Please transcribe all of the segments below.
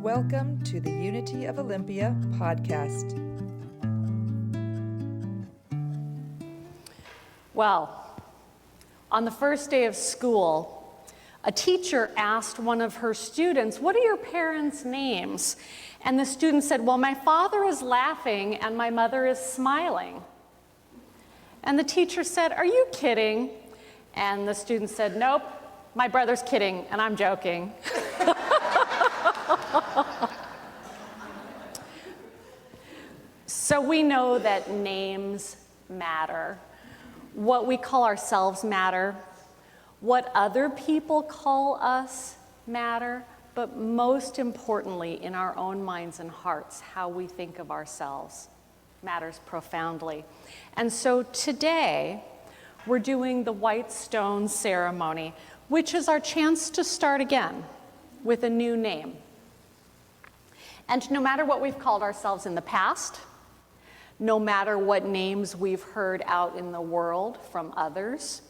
Welcome to the Unity of Olympia podcast. Well, on the first day of school, a teacher asked one of her students, "What are your parents' names?" And the student said, "Well, my father is laughing and my mother is smiling." And the teacher said, "Are you kidding?" And the student said, "Nope, my brother's kidding and I'm joking." So we know that names matter. What we call ourselves matter. What other people call us matter. But most importantly, in our own minds and hearts, how we think of ourselves matters profoundly. And so today, we're doing the White Stone Ceremony, which is our chance to start again with a new name. And no matter what we've called ourselves in the past, no matter what names we've heard out in the world from others,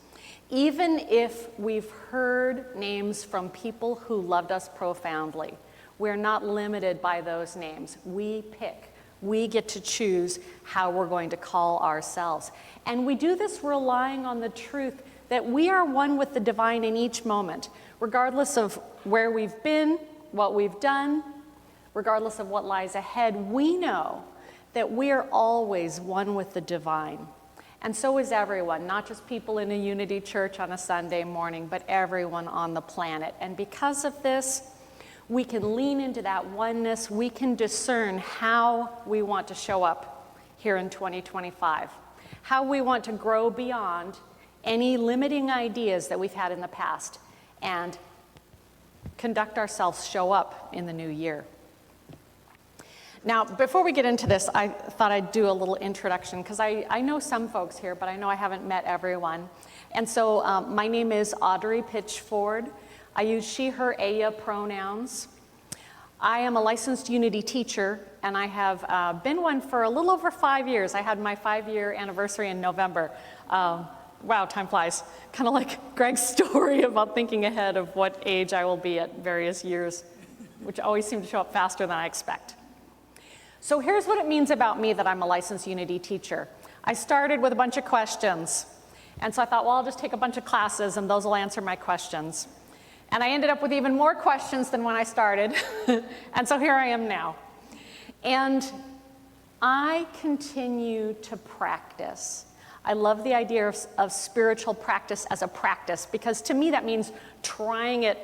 even if we've heard names from people who loved us profoundly, we're not limited by those names. We pick. We get to choose how we're going to call ourselves. And we do this relying on the truth that we are one with the divine in each moment, regardless of where we've been, what we've done, regardless of what lies ahead. We know that we are always one with the divine. And so is everyone, not just people in a Unity church on a Sunday morning, but everyone on the planet. And because of this, we can lean into that oneness. We can discern how we want to show up here in 2025, how we want to grow beyond any limiting ideas that we've had in the past and conduct ourselves, show up in the new year. Now, before we get into this, I thought I'd do a little introduction because I know some folks here, but I know I haven't met everyone. And so my name is Audrey Pitchford. I use she, her, aya pronouns. I am a licensed Unity teacher, and I have been one for a little over 5 years. I had my 5-year anniversary in November. Wow, time flies. Kind of like Greg's story about thinking ahead of what age I will be at various years, which always seem to show up faster than I expect. So here's what it means about me that I'm a licensed Unity teacher. I started with a bunch of questions. And so I thought, well, I'll just take a bunch of classes and those will answer my questions. And I ended up with even more questions than when I started. And so here I am now. And I continue to practice. I love the idea of spiritual practice as a practice, because to me that means trying it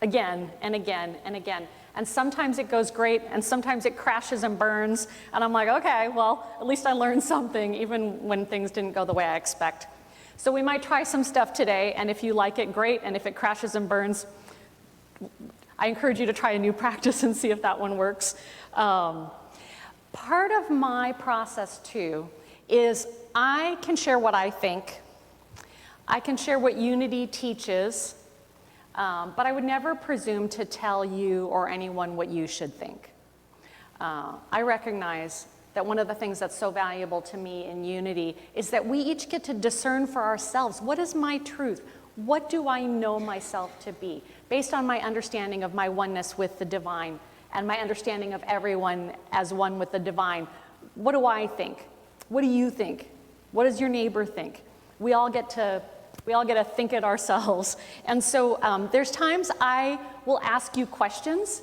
again and again and again. And sometimes it goes great, and sometimes it crashes and burns. And I'm like, okay, well, at least I learned something, even when things didn't go the way I expect. So we might try some stuff today, and if you like it, great. And if it crashes and burns, I encourage you to try a new practice and see if that one works. Part of my process, too, is I can share what I think. I can share what Unity teaches. But I would never presume to tell you or anyone what you should think. I recognize that one of the things that's so valuable to me in Unity is that we each get to discern for ourselves, what is my truth? What do I know myself to be? Based on my understanding of my oneness with the divine and my understanding of everyone as one with the divine. What do I think? What do you think? What does your neighbor think? We all get to think it ourselves. And so there's times I will ask you questions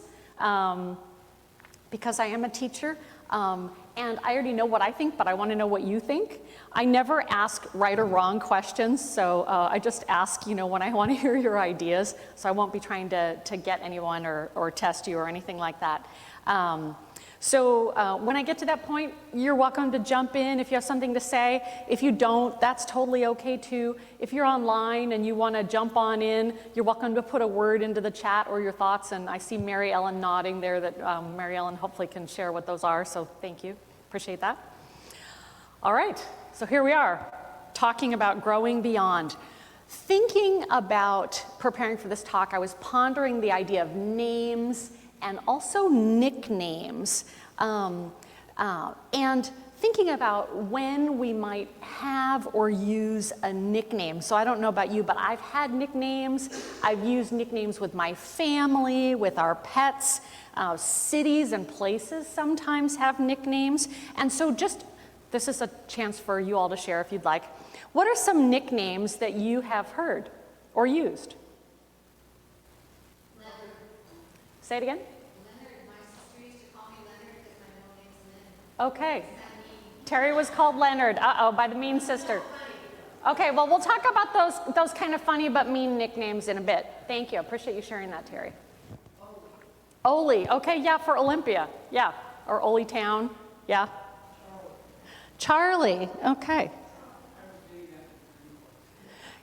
because I am a teacher. And I already know what I think, but I want to know what you think. I never ask right or wrong questions. So I just ask, when I want to hear your ideas. So I won't be trying to get anyone or test you or anything like that. So when I get to that point, you're welcome to jump in if you have something to say. If you don't, that's totally okay too. If you're online and you want to jump on in, you're welcome to put a word into the chat or your thoughts. And I see Mary Ellen nodding there that Mary Ellen hopefully can share what those are. So thank you. Appreciate that. All right. So here we are talking about growing beyond. Thinking about preparing for this talk, I was pondering the idea of names and also nicknames. And thinking about when we might have or use a nickname. So I don't know about you, but I've had nicknames. I've used nicknames with my family, with our pets. Cities and places sometimes have nicknames. And so this is a chance for you all to share if you'd like. What are some nicknames that you have heard or used? Leonard. Say it again. Leonard. My sister used to call me Leonard because my middle name's Lynn. Okay. What does that mean? Terry was called Leonard. Uh-oh, by the mean sister. Okay, well, we'll talk about those kind of funny but mean nicknames in a bit. Thank you. I appreciate you sharing that, Terry. Oli. Okay, yeah, for Olympia. Yeah. Or Oli Town. Yeah. Charlie. Okay.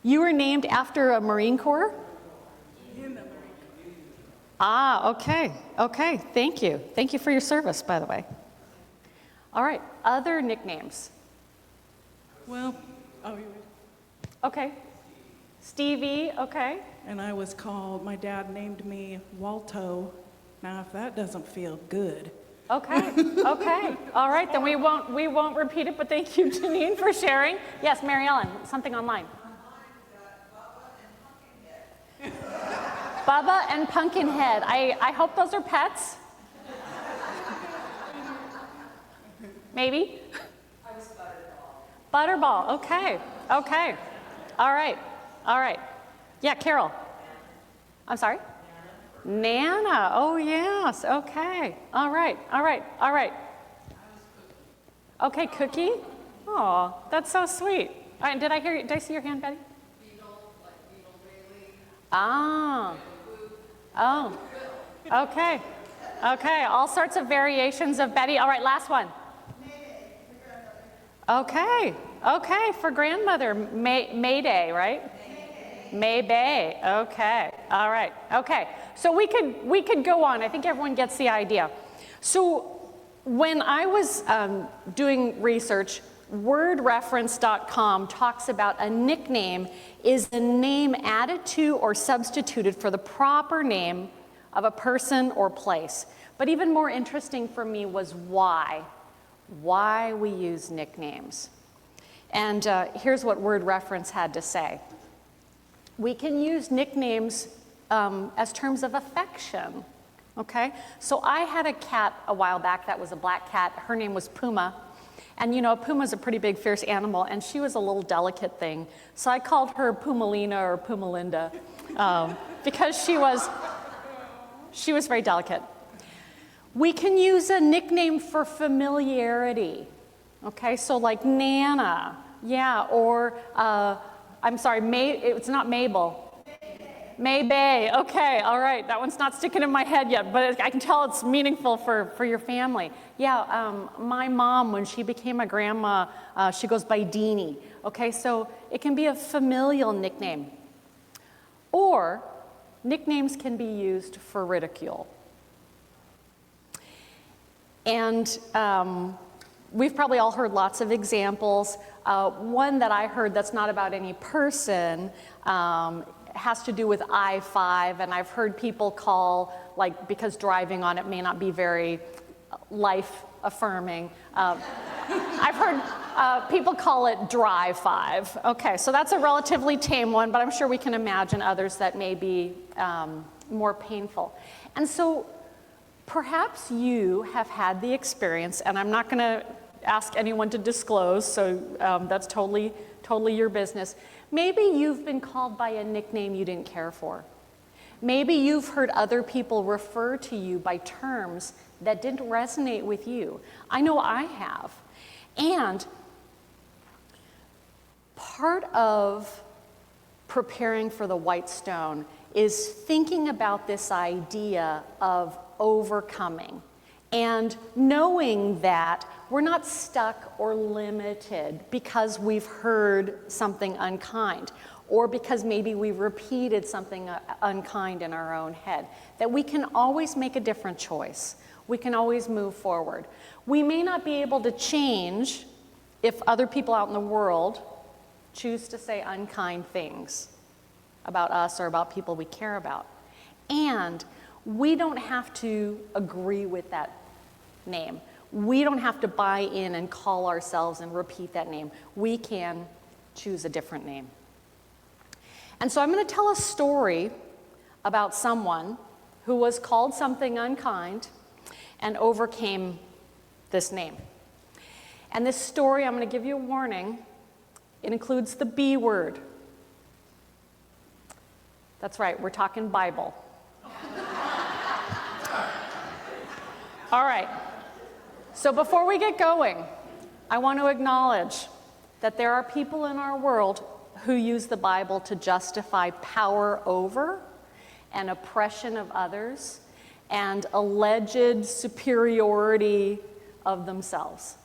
You were named after a Marine Corps? Ah, okay. Okay, thank you. Thank you for your service, by the way. All right, other nicknames. Well, Okay. Stevie, okay. and I was called, my dad named me Walto. Now, if that doesn't feel good. Okay, okay. All right, then we won't repeat it, but thank you, Janine, for sharing. Yes, Mary Ellen, something online. Bubba and Pumpkinhead. I hope those are pets. Maybe? I was Butterball. Butterball, okay, okay. All right, all right. Yeah, Carol. I'm sorry? Nana, oh yes, okay. All right, all right, all right. Okay, Cookie? Oh, that's so sweet. All right, did I see your hand, Betty? Beetle, like Beetle Bailey. Ah, oh, okay, okay. All sorts of variations of Betty. All right, last one. Okay, okay, for grandmother, Mayday, right? Mayday, okay, all right, okay. So we could go on. I think everyone gets the idea. So when I was doing research, wordreference.com talks about a nickname is a name added to or substituted for the proper name of a person or place. But even more interesting for me was why we use nicknames. And here's what Word Reference had to say. We can use nicknames as terms of affection, okay? So I had a cat a while back that was a black cat. Her name was Puma. And you know, Puma's a pretty big, fierce animal, and she was a little delicate thing. So I called her Pumalina or Pumalinda because she was very delicate. We can use a nickname for familiarity, okay? So like Nana, yeah, or I'm sorry, it's not Mabel. Maybay, okay, all right. That one's not sticking in my head yet, but I can tell it's meaningful for your family. Yeah, my mom, when she became a grandma, she goes by Deanie. Okay, so it can be a familial nickname. Or nicknames can be used for ridicule. And we've probably all heard lots of examples. One that I heard that's not about any person has to do with I-5, and I've heard people call, like, because driving on it may not be very life-affirming, I've heard people call it Drive 5. Okay, so that's a relatively tame one, but I'm sure we can imagine others that may be more painful. And so perhaps you have had the experience, and I'm not going to ask anyone to disclose, so that's totally your business. Maybe you've been called by a nickname you didn't care for. Maybe you've heard other people refer to you by terms that didn't resonate with you. I know I have. And part of preparing for the White Stone is thinking about this idea of overcoming and knowing that we're not stuck or limited because we've heard something unkind or because maybe we've repeated something unkind in our own head, that we can always make a different choice. We can always move forward. We may not be able to change if other people out in the world choose to say unkind things about us or about people we care about. And we don't have to agree with that name. we don't have to buy in and call ourselves and repeat that name. We can choose a different name. And so I'm going to tell a story about someone who was called something unkind and overcame this name. And this story, I'm going to give you a warning. It includes the B word. That's right, we're talking Bible. All right. So before we get going, I want to acknowledge that there are people in our world who use the Bible to justify power over and oppression of others and alleged superiority of themselves.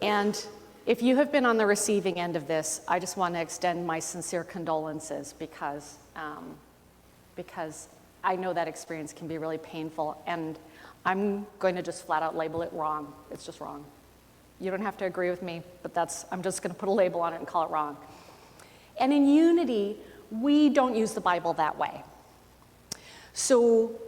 And if you have been on the receiving end of this, I just want to extend my sincere condolences because I know that experience can be really painful, and I'm going to just flat out label it wrong. It's just wrong. You don't have to agree with me, but I'm just going to put a label on it and call it wrong. And in Unity, we don't use the Bible that way. So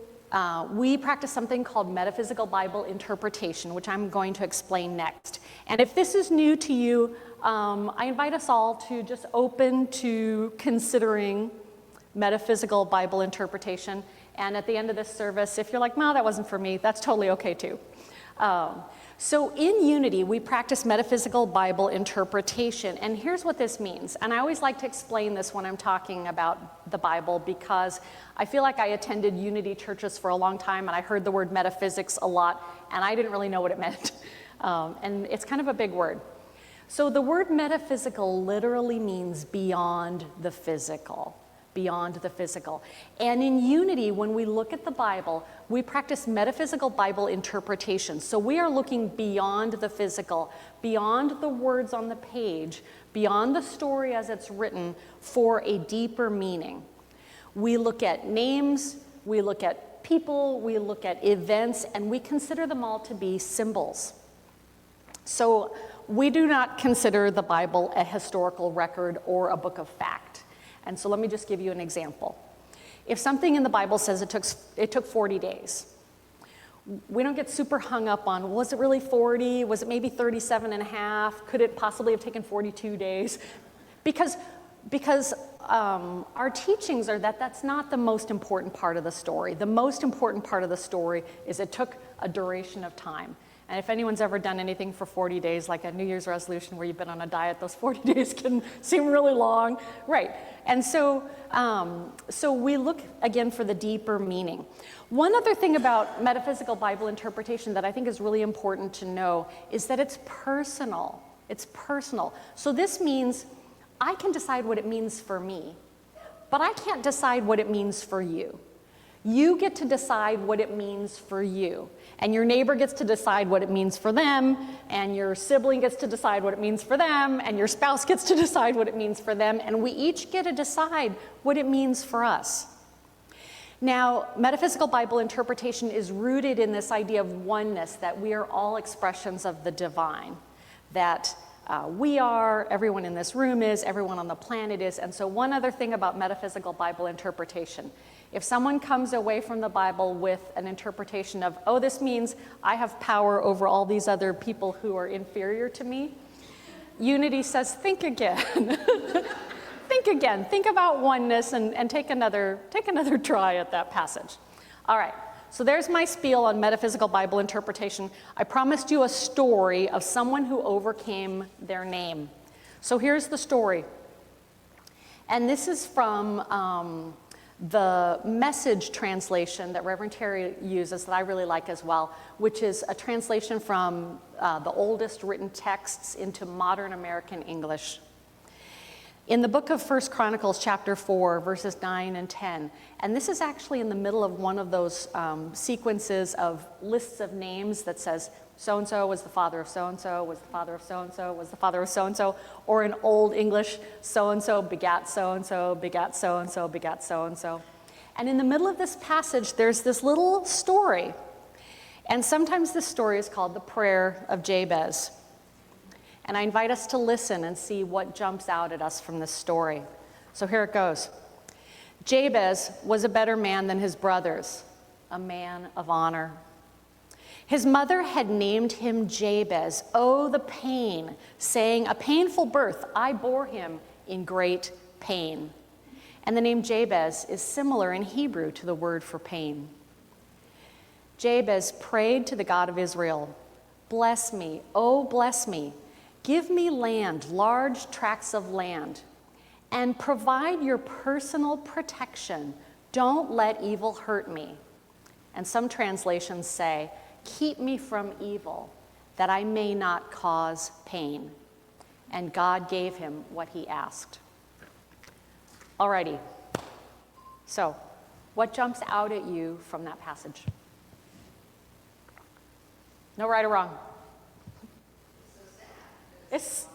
we practice something called metaphysical Bible interpretation, which I'm going to explain next. And if this is new to you, I invite us all to just open to considering metaphysical Bible interpretation. And at the end of this service, if you're like, no, that wasn't for me, that's totally okay too. So in Unity, we practice metaphysical Bible interpretation. And here's what this means. And I always like to explain this when I'm talking about the Bible because I feel like I attended Unity churches for a long time and I heard the word metaphysics a lot and I didn't really know what it meant. And it's kind of a big word. So the word metaphysical literally means beyond the physical. Beyond the physical. And in Unity, when we look at the Bible, we practice metaphysical Bible interpretation. So we are looking beyond the physical, beyond the words on the page, beyond the story as it's written for a deeper meaning. We look at names, we look at people, we look at events, and we consider them all to be symbols. So we do not consider the Bible a historical record or a book of fact. And so let me just give you an example. If something in the Bible says it took 40 days, we don't get super hung up on, was it really 40? Was it maybe 37 and a half? Could it possibly have taken 42 days? Because our teachings are that that's not the most important part of the story. The most important part of the story is it took a duration of time. And if anyone's ever done anything for 40 days, like a New Year's resolution where you've been on a diet, those 40 days can seem really long. Right. And so we look, again, for the deeper meaning. One other thing about metaphysical Bible interpretation that I think is really important to know is that it's personal. It's personal. So this means I can decide what it means for me, but I can't decide what it means for you. You get to decide what it means for you. And your neighbor gets to decide what it means for them, and your sibling gets to decide what it means for them, and your spouse gets to decide what it means for them, and we each get to decide what it means for us. Now, metaphysical Bible interpretation is rooted in this idea of oneness, that we are all expressions of the divine, that we are, everyone in this room is, everyone on the planet is. And so one other thing about metaphysical Bible interpretation, if someone comes away from the Bible with an interpretation of, oh, this means I have power over all these other people who are inferior to me, Unity says, think again. Think again. Think about oneness and take another try at that passage. All right. So there's my spiel on metaphysical Bible interpretation. I promised you a story of someone who overcame their name. So here's the story. And this is from the Message translation that Reverend Terry uses that I really like as well, which is a translation from the oldest written texts into modern American English. In the book of 1 Chronicles chapter 4, verses 9 and 10, and this is actually in the middle of one of those sequences of lists of names that says, so-and-so was the father of so-and-so, was the father of so-and-so, was the father of so-and-so, or in Old English, so-and-so begat so-and-so, begat so-and-so, begat so-and-so. And in the middle of this passage, there's this little story. And sometimes this story is called the Prayer of Jabez. And I invite us to listen and see what jumps out at us from this story. So here it goes. Jabez was a better man than his brothers, a man of honor. His mother had named him Jabez, oh, the pain, saying, a painful birth, I bore him in great pain. And the name Jabez is similar in Hebrew to the word for pain. Jabez prayed to the God of Israel, bless me, oh, bless me. Give me land, large tracts of land, and provide your personal protection. Don't let evil hurt me. And some translations say, keep me from evil, that I may not cause pain. And God gave him what he asked. Alrighty, so what jumps out at you from that passage? No right or wrong. It's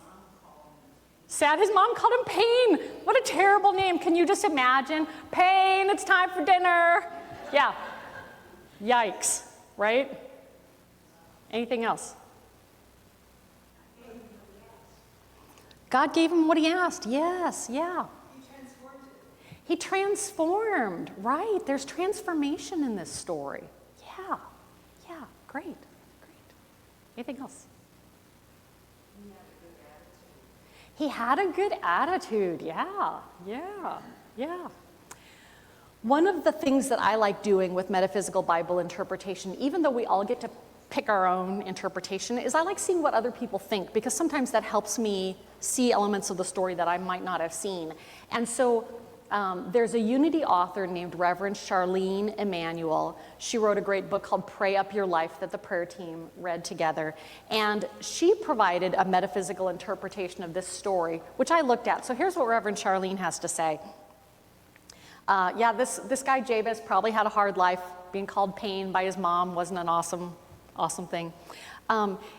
sad. His mom called him Pain. What a terrible name. Can you just imagine? Pain, it's time for dinner. Yeah. Yikes, right? Anything else? God gave him what he asked. Yes, yeah. He transformed, right? There's transformation in this story. Yeah, great. Anything else? He had a good attitude, yeah. One of the things that I like doing with metaphysical Bible interpretation, even though we all get to pick our own interpretation, is I like seeing what other people think, because sometimes that helps me see elements of the story that I might not have seen. And so there's a Unity author named Reverend Charlene Emanuel. She wrote a great book called Pray Up Your Life that the prayer team read together. And she provided a metaphysical interpretation of this story, which I looked at. So here's what Reverend Charlene has to say. This guy Jabez probably had a hard life. Being called Pain by his mom wasn't an awesome thing.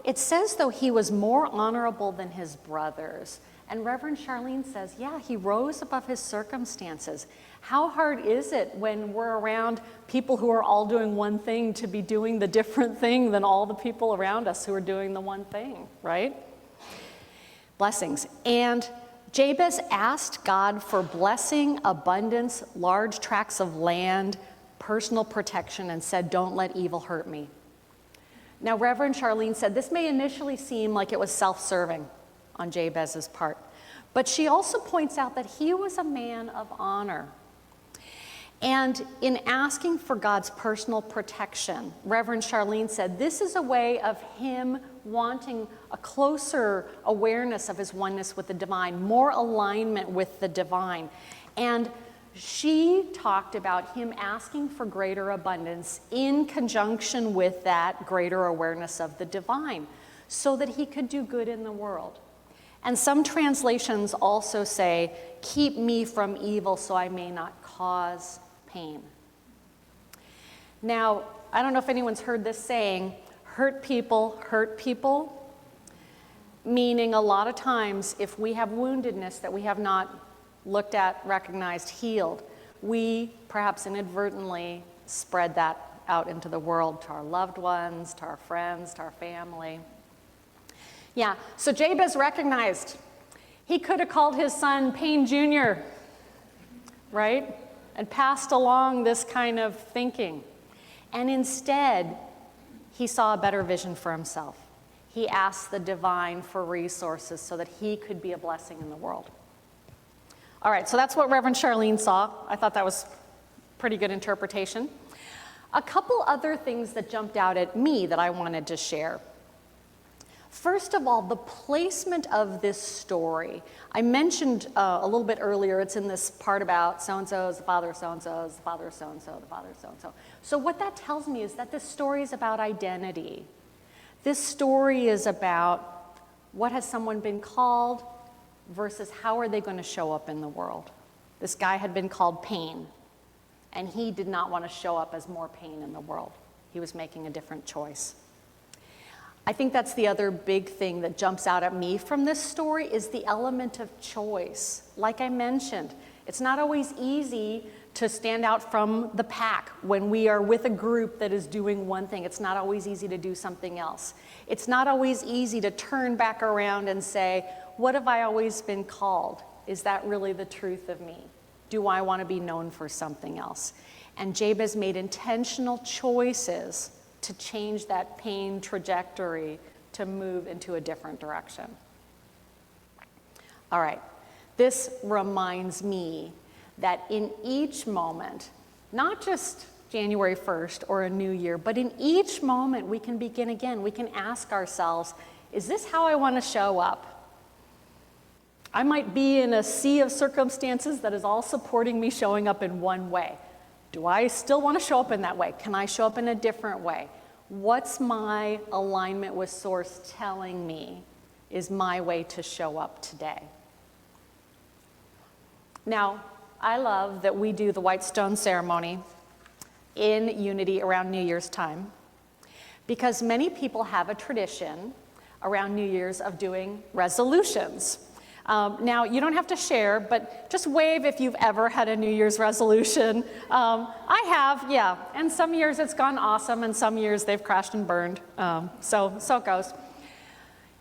It says, though, he was more honorable than his brothers. And Reverend Charlene says, yeah, he rose above his circumstances. How hard is it when we're around people who are all doing one thing to be doing the different thing than all the people around us who are doing the one thing, right? Blessings. And Jabez asked God for blessing, abundance, large tracts of land, personal protection, and said, don't let evil hurt me. Now, Reverend Charlene said this may initially seem like it was self-serving on Jabez's part, but she also points out that he was a man of honor. And in asking for God's personal protection, Reverend Charlene said this is a way of him wanting a closer awareness of his oneness with the divine, more alignment with the divine. And she talked about him asking for greater abundance in conjunction with that greater awareness of the divine, so that he could do good in the world. And some translations also say, keep me from evil so I may not cause pain. Now, I don't know if anyone's heard this saying, hurt people, meaning a lot of times if we have woundedness that we have not looked at, recognized, healed, we perhaps inadvertently spread that out into the world, to our loved ones, to our friends, to our family. Yeah, so Jabez recognized he could have called his son Pain Jr., right? And passed along this kind of thinking. And instead, he saw a better vision for himself. He asked the divine for resources so that he could be a blessing in the world. All right, so that's what Reverend Charlene saw. I thought that was pretty good interpretation. A couple other things that jumped out at me that I wanted to share. First of all, the placement of this story. I mentioned a little bit earlier, it's in this part about so-and-so is the father of so-and-so, is the father of so-and-so, the father of so-and-so. So what that tells me is that this story is about identity. This story is about what has someone been called versus how are they going to show up in the world. This guy had been called Pain, and he did not want to show up as more pain in the world. He was making a different choice. I think that's the other big thing that jumps out at me from this story is the element of choice. Like I mentioned, it's not always easy to stand out from the pack when we are with a group that is doing one thing. It's not always easy to do something else. It's not always easy to turn back around and say, what have I always been called? Is that really the truth of me? Do I want to be known for something else? And Jabez made intentional choices to change that pain trajectory to move into a different direction. All right, this reminds me that in each moment, not just January 1st or a new year, but in each moment we can begin again. We can ask ourselves, is this how I want to show up? I might be in a sea of circumstances that is all supporting me showing up in one way. Do I still want to show up in that way? Can I show up in a different way? What's my alignment with Source telling me is my way to show up today? Now, I love that we do the white stone ceremony in unity around New Year's time, because many people have a tradition around New Year's of doing resolutions. Now, you don't have to share, but just wave if you've ever had a New Year's resolution. I have, yeah, and some years it's gone awesome, and some years they've crashed and burned, so it goes.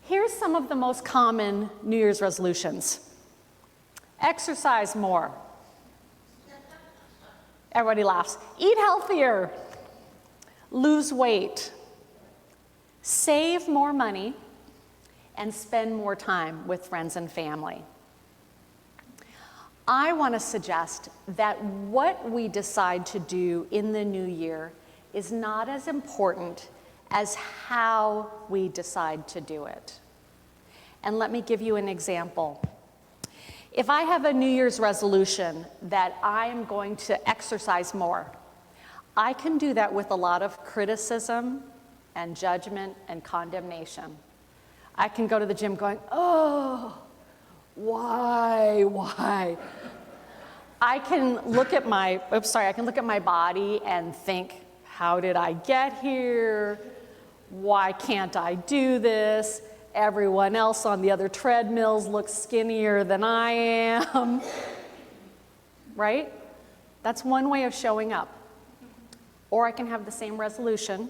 Here's some of the most common New Year's resolutions. Exercise more. Everybody laughs. Eat healthier. Lose weight. Save more money. And spend more time with friends and family. I want to suggest that what we decide to do in the new year is not as important as how we decide to do it. And let me give you an example. If I have a New Year's resolution that I am going to exercise more, I can do that with a lot of criticism and judgment and condemnation. I can go to the gym going, oh, why? I can look at my body and think, how did I get here? Why can't I do this? Everyone else on the other treadmills looks skinnier than I am. Right? That's one way of showing up. Or I can have the same resolution,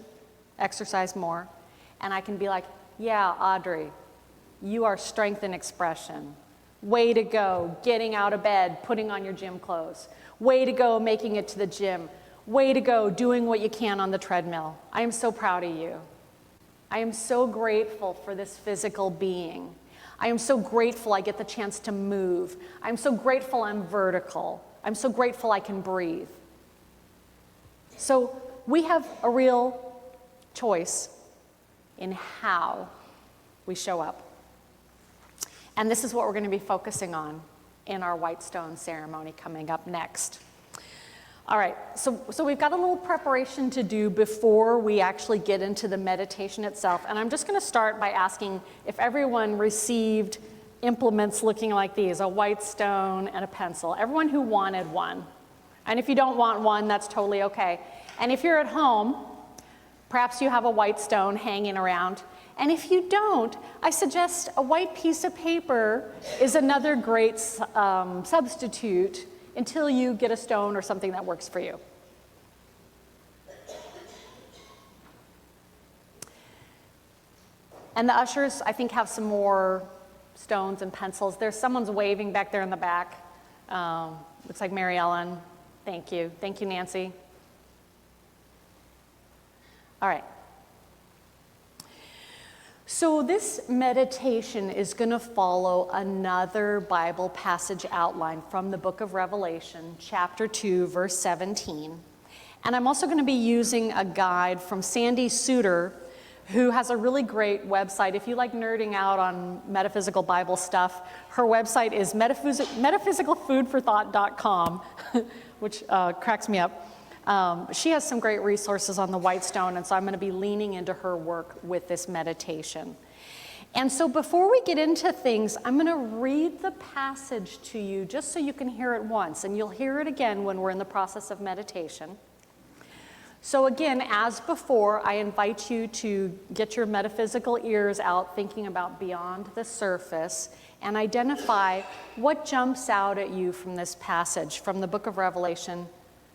exercise more, and I can be like, yeah, Audrey, you are strength in expression. Way to go, getting out of bed, putting on your gym clothes. Way to go, making it to the gym. Way to go, doing what you can on the treadmill. I am so proud of you. I am so grateful for this physical being. I am so grateful I get the chance to move. I'm so grateful I'm vertical. I'm so grateful I can breathe. So we have a real choice in how we show up. And this is what we're going to be focusing on in our white stone ceremony coming up next. All right, so we've got a little preparation to do before we actually get into the meditation itself. And I'm just going to start by asking if everyone received implements looking like these, a white stone and a pencil. Everyone who wanted one. And if you don't want one, that's totally okay. And if you're at home, perhaps you have a white stone hanging around. And if you don't, I suggest a white piece of paper is another great substitute until you get a stone or something that works for you. And the ushers, I think, have some more stones and pencils. There's someone's waving back there in the back. Looks like Mary Ellen. Thank you. Thank you, Nancy. All right. So this meditation is going to follow another Bible passage outline from the book of Revelation, chapter 2, verse 17. And I'm also going to be using a guide from Sandy Suter, who has a really great website. If you like nerding out on metaphysical Bible stuff, her website is metaphysicalfoodforthought.com, which cracks me up. She has some great resources on the white stone, and so I'm going to be leaning into her work with this meditation. And so before we get into things, I'm going to read the passage to you just so you can hear it once, and you'll hear it again when we're in the process of meditation. So again, as before, I invite you to get your metaphysical ears out, thinking about beyond the surface, and identify what jumps out at you from this passage from the book of Revelation,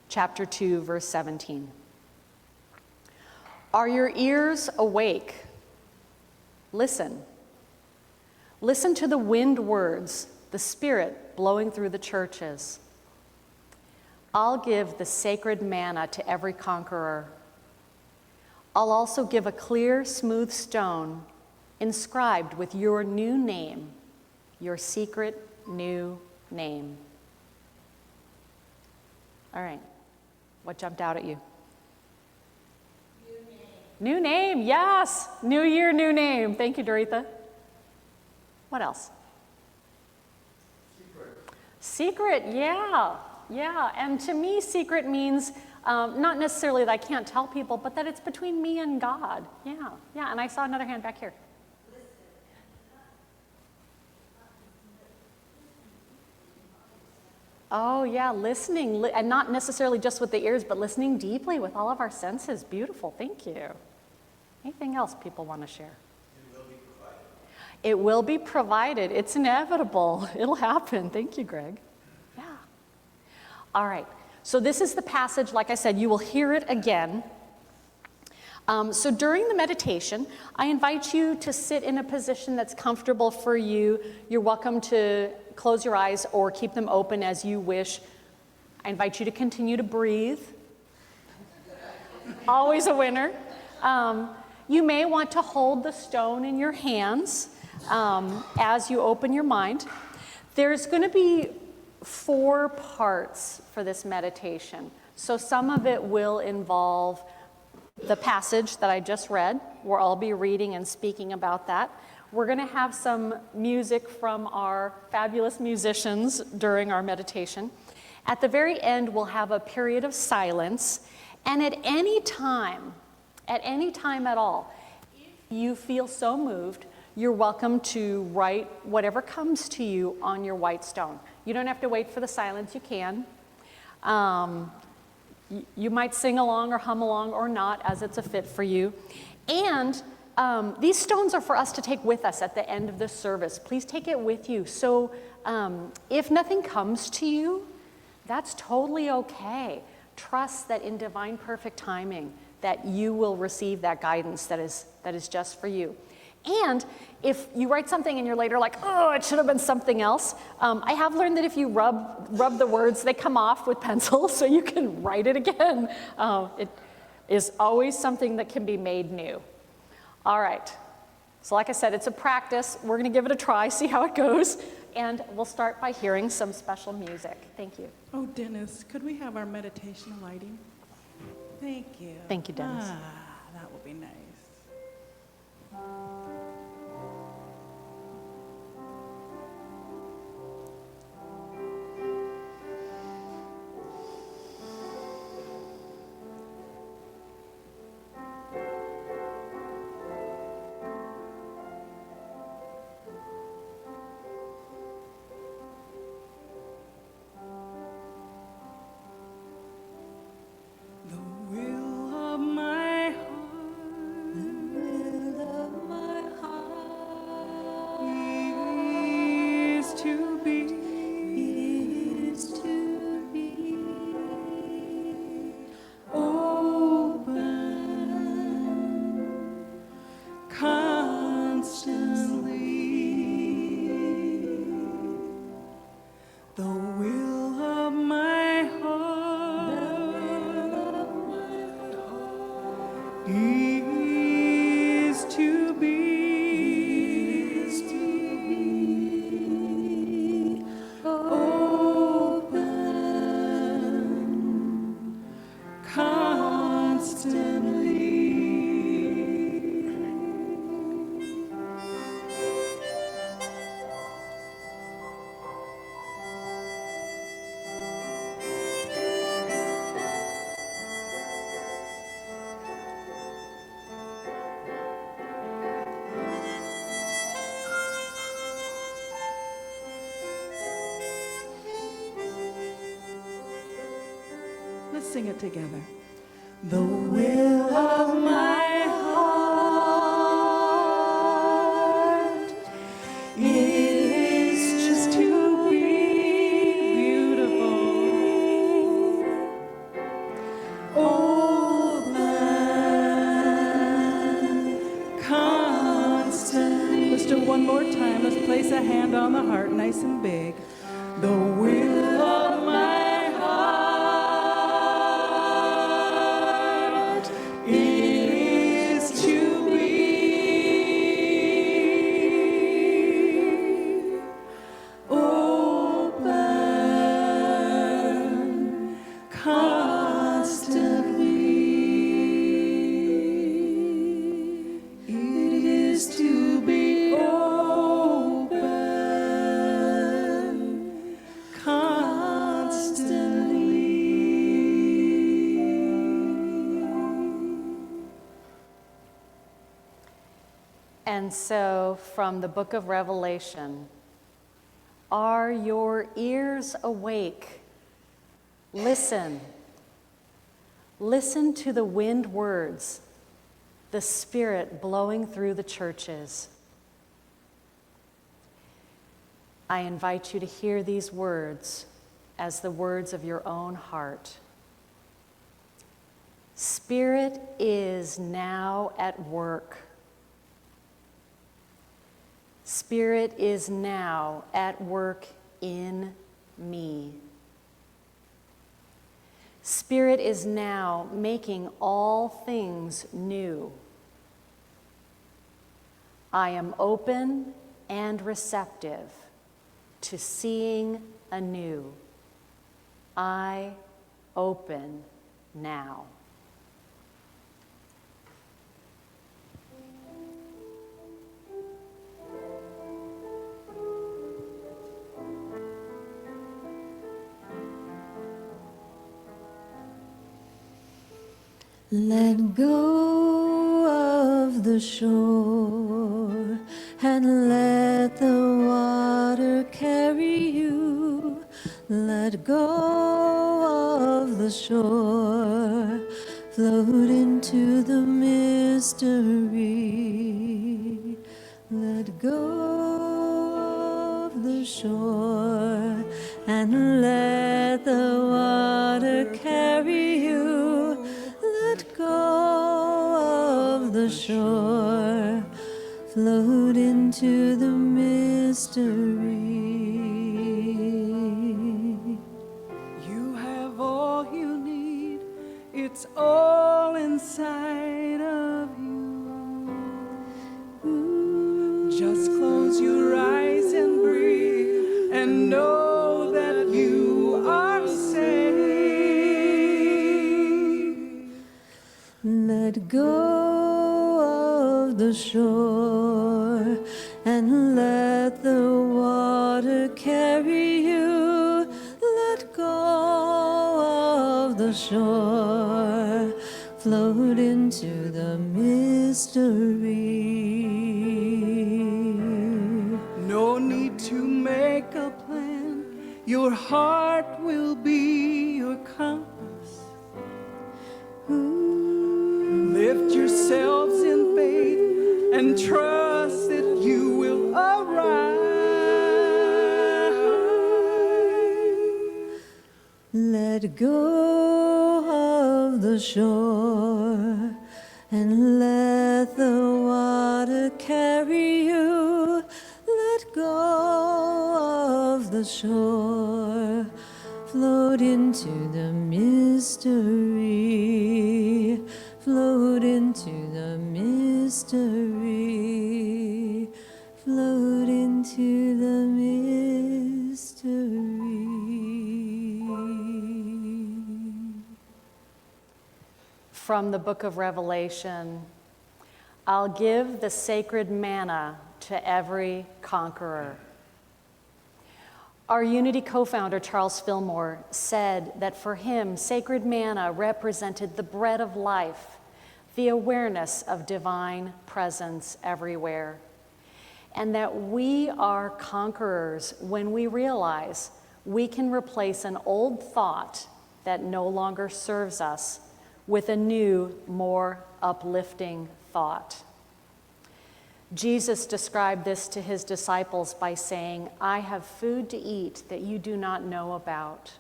chapter 2, verse 17. Are your ears awake? Listen. Listen to the wind words, the Spirit blowing through the churches. I'll give the sacred manna to every conqueror. I'll also give a clear, smooth stone inscribed with your new name, your secret new name. All right, what jumped out at you? New name, yes. New year, new name. Thank you, Doretha. What else? Secret, yeah. And to me, secret means not necessarily that I can't tell people, but that it's between me and God. Yeah. And I saw another hand back here. Oh, yeah, listening, and not necessarily just with the ears, but listening deeply with all of our senses. Beautiful, thank you. Anything else people want to share? It will be provided. It's inevitable. It'll happen. Thank you, Greg. Yeah. All right. So this is the passage. Like I said, you will hear it again. So during the meditation, I invite you to sit in a position that's comfortable for you. You're welcome to close your eyes or keep them open as you wish. I invite you to continue to breathe. Always a winner. You may want to hold the stone in your hands as you open your mind. There's going to be 4 parts for this meditation. So some of it will involve the passage that I just read, where I'll be reading and speaking about that. We're going to have some music from our fabulous musicians during our meditation. At the very end, we'll have a period of silence. And at any time at all, if you feel so moved, you're welcome to write whatever comes to you on your white stone. You don't have to wait for the silence, you can. You might sing along or hum along or not, as it's a fit for you. And these stones are for us to take with us at the end of the service. Please take it with you. So if nothing comes to you, that's totally okay. Trust that in divine perfect timing, that you will receive that guidance that is just for you. And if you write something and you're later like, oh, it should have been something else, I have learned that if you rub the words, they come off with pencil, so you can write it again. It is always something that can be made new. All right. So like I said, it's a practice. We're going to give it a try, see how it goes. And we'll start by hearing some special music. Thank you. Oh, Dennis, could we have our meditation lighting? Thank you. Thank you, Dennis. That would be nice. Let's sing it together. The will of my heart is just to be beautiful, open, constant. Let's do it one more time. Let's place a hand on the heart, nice and big. The will of my heart is And so, from the book of Revelation, are your ears awake? Listen. Listen to the wind words, the Spirit blowing through the churches. I invite you to hear these words as the words of your own heart. Spirit is now at work. Spirit is now at work in me. Spirit is now making all things new. I am open and receptive to seeing anew. I open now. Let go of the shore and let the water carry you. Let go of the shore, float into the mystery. Let go of the shore and let the water carry you. Let go of the shore, float into the mystery. You have all you need, it's all inside of you. Just close your eyes and breathe and know that you are safe. Let go of the shore and let the water carry you. Let go of the shore, float into the mystery. No need to make a plan, your heart will be your compass. Lift yourselves in faith and trust that you will arrive. Let go of the shore and let the water carry you. Let go of the shore, float into the mystery. Float into the mystery. Float into the mystery. From the book of Revelation, I'll give the sacred manna to every conqueror. Our Unity co-founder, Charles Fillmore, said that for him, sacred manna represented the bread of life, the awareness of divine presence everywhere, and that we are conquerors when we realize we can replace an old thought that no longer serves us with a new, more uplifting thought. Jesus described this to his disciples by saying, I have food to eat that you do not know about.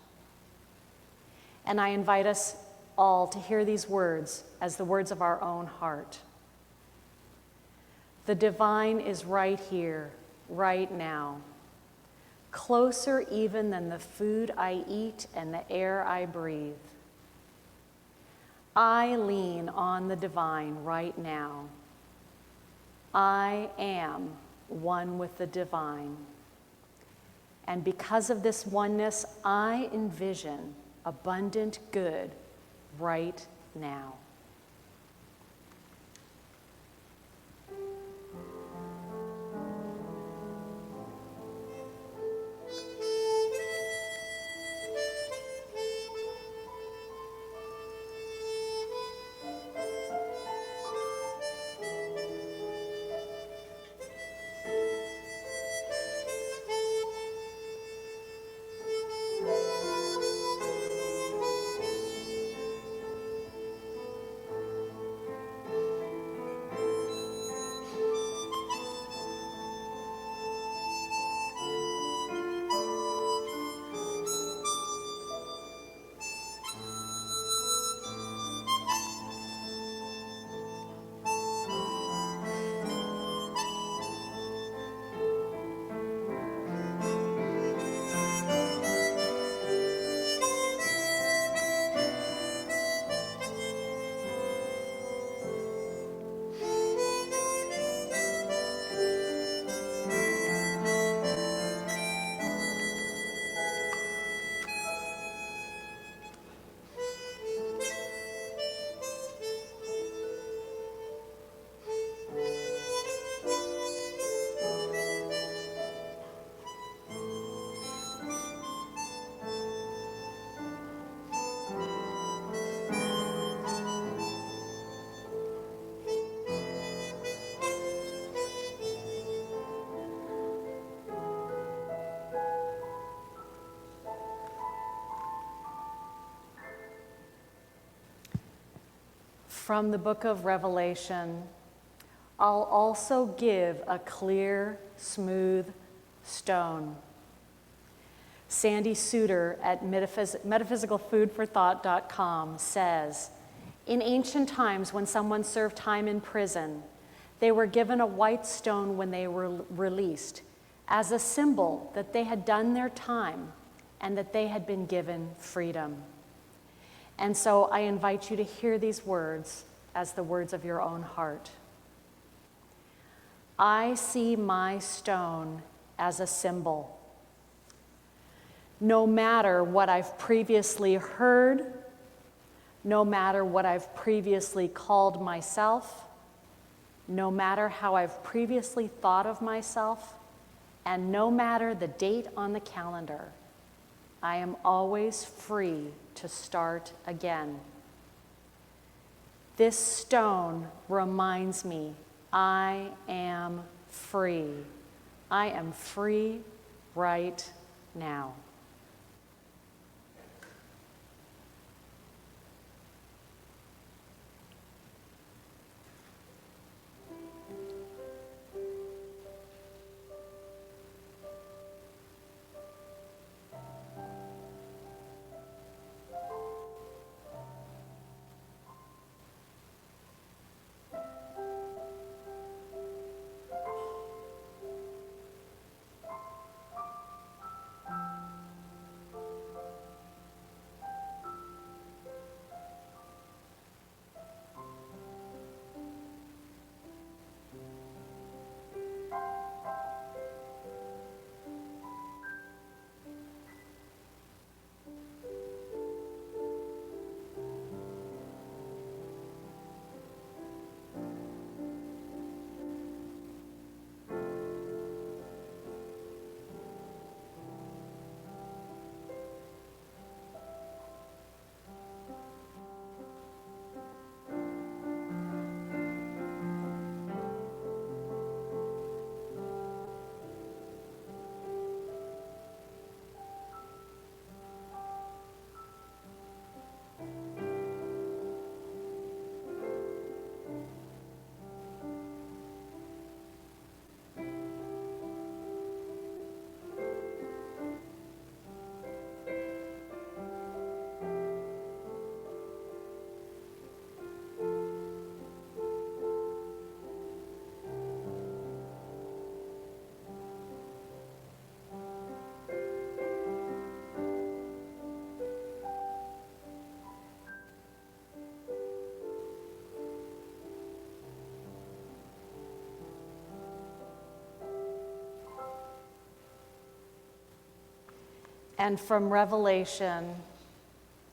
And I invite us all to hear these words as the words of our own heart. The divine is right here, right now, closer even than the food I eat and the air I breathe. I lean on the divine right now. I am one with the divine. And because of this oneness, I envision abundant good right now. from the book of Revelation, I'll also give a clear, smooth stone. Sandy Suter at metaphysicalfoodforthought.com says, in ancient times when someone served time in prison, they were given a white stone when they were released as a symbol that they had done their time and that they had been given freedom. And so I invite you to hear these words as the words of your own heart. I see my stone as a symbol. No matter what I've previously heard, no matter what I've previously called myself, no matter how I've previously thought of myself, and no matter the date on the calendar, I am always free to start again. This stone reminds me I am free. I am free right now. And from Revelation,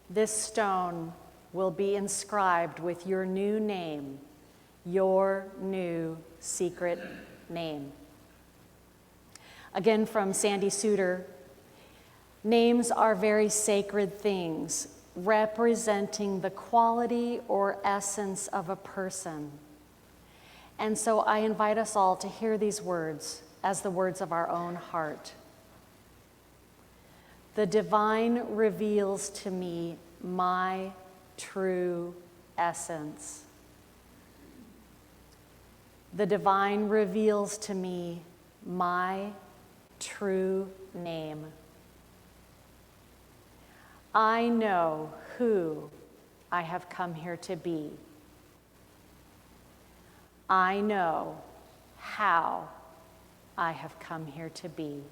this stone will be inscribed with your new name, your new secret name. Again, from Sandy Suter, names are very sacred things, representing the quality or essence of a person. And so I invite us all to hear these words as the words of our own heart. The divine reveals to me my true essence. The divine reveals to me my true name. I know who I have come here to be. I know how I have come here to be.